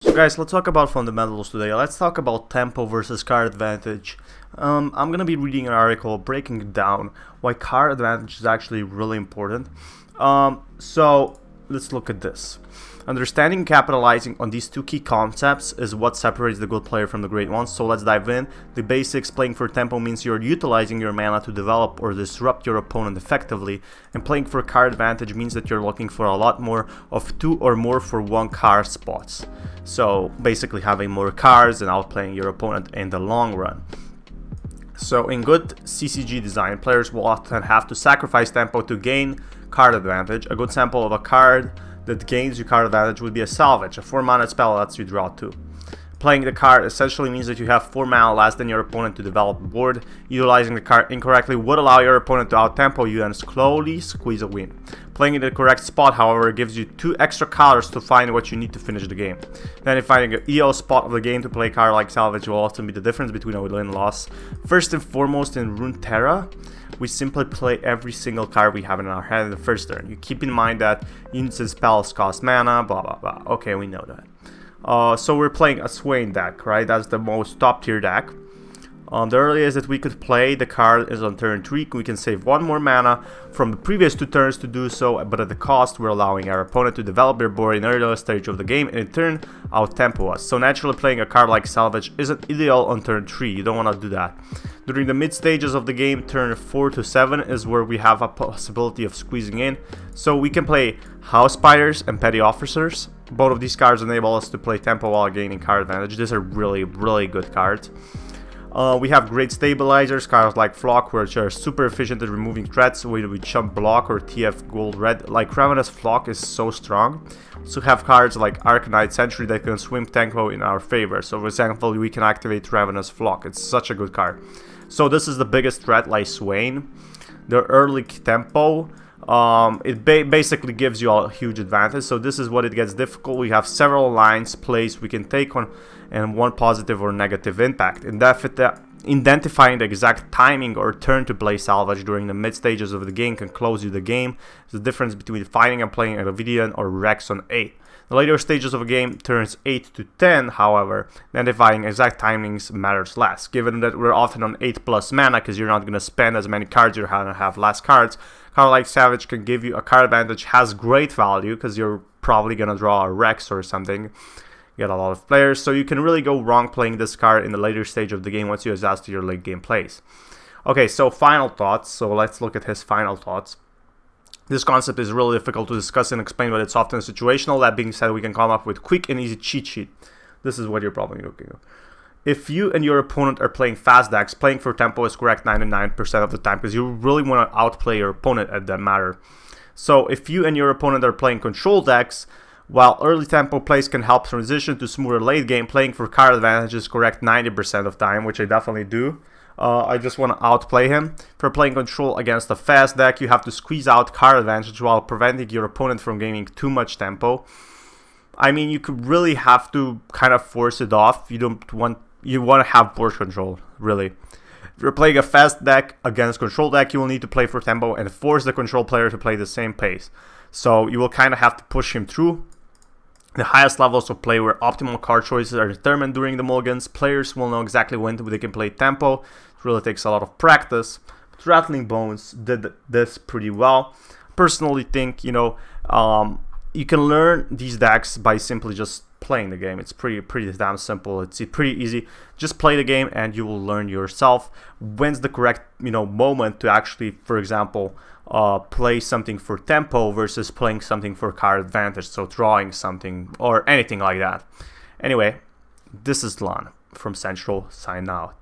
So guys, let's talk about fundamentals today. Let's talk about tempo versus card advantage. I'm gonna be reading an article breaking down why card advantage is actually really important. So let's look at this. Understanding and capitalizing on these two key concepts is what separates the good player from the great ones. So let's dive in. The basics: playing for tempo means you're utilizing your mana to develop or disrupt your opponent effectively, and playing for card advantage means that you're looking for a lot more of 2 or more for 1 card spots. So basically having more cards and outplaying your opponent in the long run. So in good CCG design, players will often have to sacrifice tempo to gain card advantage. A good sample of a card that gains you card advantage would be a salvage, a 4-mana spell that lets you draw 2. Playing the card essentially means that you have 4 mana less than your opponent to develop a board. Utilizing the card incorrectly would allow your opponent to out-tempo you and slowly squeeze a win. Playing in the correct spot, however, gives you 2 extra colors to find what you need to finish the game. Then finding an EO spot of the game to play a card like salvage will often be the difference between a win and loss. First and foremost, in Runterra, we simply play every single card we have in our hand in the first turn. You keep in mind that units and spells cost mana, blah blah blah. Okay, we know that. So we're playing a Swain deck, right? That's the most top tier deck. The earliest that we could play the card is on turn 3. We can save 1 more mana from the previous 2 turns to do so, but at the cost we're allowing our opponent to develop their board in the earlier stage of the game and in turn out-tempo us. So naturally playing a card like Salvage isn't ideal on turn 3, you don't want to do that. During the mid stages of the game, turn 4 to 7 is where we have a possibility of squeezing in. So we can play House Spiders and Petty Officers. Both of these cards enable us to play tempo while gaining card advantage. These are really good cards. We have great stabilizers, cards like Flock, which are super efficient at removing threats with Chump Block or TF Gold Red. Like Ravenous Flock is so strong. So have cards like Arcanite Sentry that can swim tempo in our favor. So for example, we can activate Ravenous Flock. It's such a good card. So this is the biggest threat, like Swain. The early tempo, it basically gives you a huge advantage. So this is what it gets difficult. We have several lines placed we can take on, and one positive or negative impact. Identifying the exact timing or turn to play salvage during the mid stages of the game can close you the game. It's the difference between fighting and playing Avidian or Rex on 8. The later stages of a game, turns 8 to 10, however, identifying exact timings matters less. Given that we're often on 8+ mana, because you're not going to spend as many cards, you're going to have less cards. Card like Savage can give you a card advantage, has great value, because you're probably going to draw a Rex or something. Get a lot of players, so you can really go wrong playing this card in the later stage of the game once you adjust to your late game plays. Okay, so final thoughts. So let's look at his final thoughts. This concept is really difficult to discuss and explain, but it's often situational. That being said, we can come up with quick and easy cheat sheet. This is what you're probably looking at. If you and your opponent are playing fast decks, playing for tempo is correct 99% of the time, because you really want to outplay your opponent at that matter. So if you and your opponent are playing control decks, while early tempo plays can help transition to smoother late game, playing for card advantage is correct 90% of the time, which I definitely do. I just want to outplay him. For playing control against a fast deck, you have to squeeze out card advantage while preventing your opponent from gaining too much tempo. I mean, you could really have to kind of force it off. You want to have board control, really. If you're playing a fast deck against control deck, you will need to play for tempo and force the control player to play the same pace. So you will kind of have to push him through. The highest levels of play where optimal card choices are determined during the mulligans, players will know exactly when they can play tempo. It really takes a lot of practice. But Rattlingbones did this pretty well. Personally think, you can learn these decks by simply just playing the game. It's pretty damn simple. It's pretty easy. Just play the game and you will learn yourself when's the correct moment to actually, for example, play something for tempo versus playing something for card advantage, so drawing something or anything like that. Anyway, this is Lon from Central, sign out.